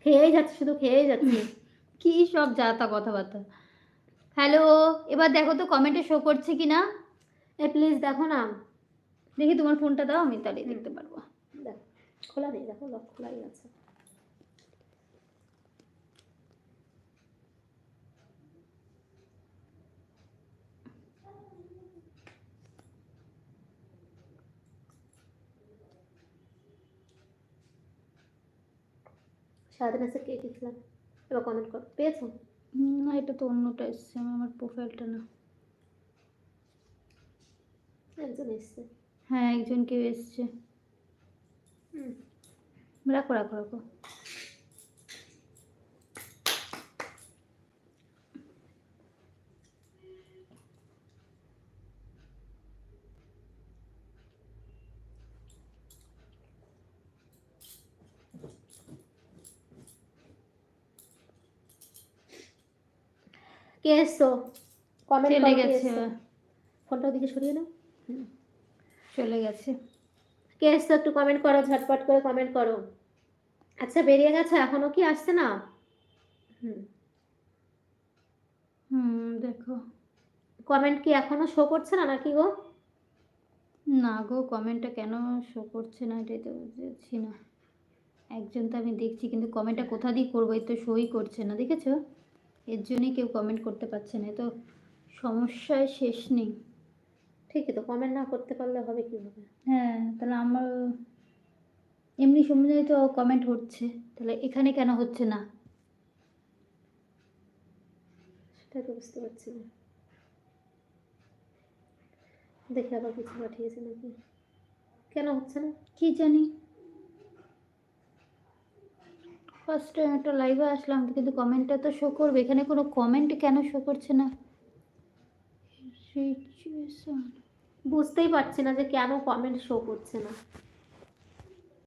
খেয়েই যাচ্ছে, শুধু খেয়েই যাচ্ছে। কি সব যা তা কথাবার্তা। হ্যালো, এবার দেখো তো কমেন্টে শো করছে কিনা। প্লিজ দেখো না। দেখি তোমার ফোনটা দাও, আমি তাহলে দেখতে পারবো। দেখো, খোলা নেই, দেখো লক খোলাই আছে। সারাদিন আছে কে কি খেলাম, এবার কমেন্ট কর, পেয়েছো? না, এটা তো অন্যটা এসছে, আমার প্রোফাইলটা না। একজন এসছে। হ্যাঁ, একজন কেউ এসছে। রাখো রাখো রাখো। কে এসছো? কমেন্ট চলে করো কে গেছে, এসছো। ফোনটা ওদিকে সরিয়ে নাও। চলে গেছে। কে এসছো একটু কমেন্ট করো, ঝটপট করে কমেন্ট করো। আচ্ছা, বেরিয়ে গেছে, এখনো কি আসছে না? দেখো। কমেন্ট কি এখনো শো করছে না নাকি গো? না গো, কমেন্টটা কেন শো করছে না এটাই তো বুঝছি না। একজন তো আমি দেখছি, কিন্তু কমেন্টটা কোথা দিয়ে করবো, এই তো শোই করছে না, দেখেছো? এর জন্যই কেউ কমেন্ট করতে পারছে না, তো সমস্যায় শেষ নেই। ঠিকই তো, কমেন্ট না করতে পারলে হবে কিভাবে? হ্যাঁ, তাহলে আমার এমনি সময় তো কমেন্ট হচ্ছে, তাহলে এখানে কেন হচ্ছে না? সেটাই তো বুঝতে পারছি না। দেখে আবার কিছু পাঠিয়েছে নাকি, কেন হচ্ছে না কি জানি। ফার্স্ট টাইম একটা লাইভে আসলাম, কিন্তু কমেন্টটা তো শো করবে, এখানে কোনো কমেন্ট কেন শো করছে না? সিচুয়েশন বুঝতেই পারছি না যে কেন কমেন্ট শো করছে না।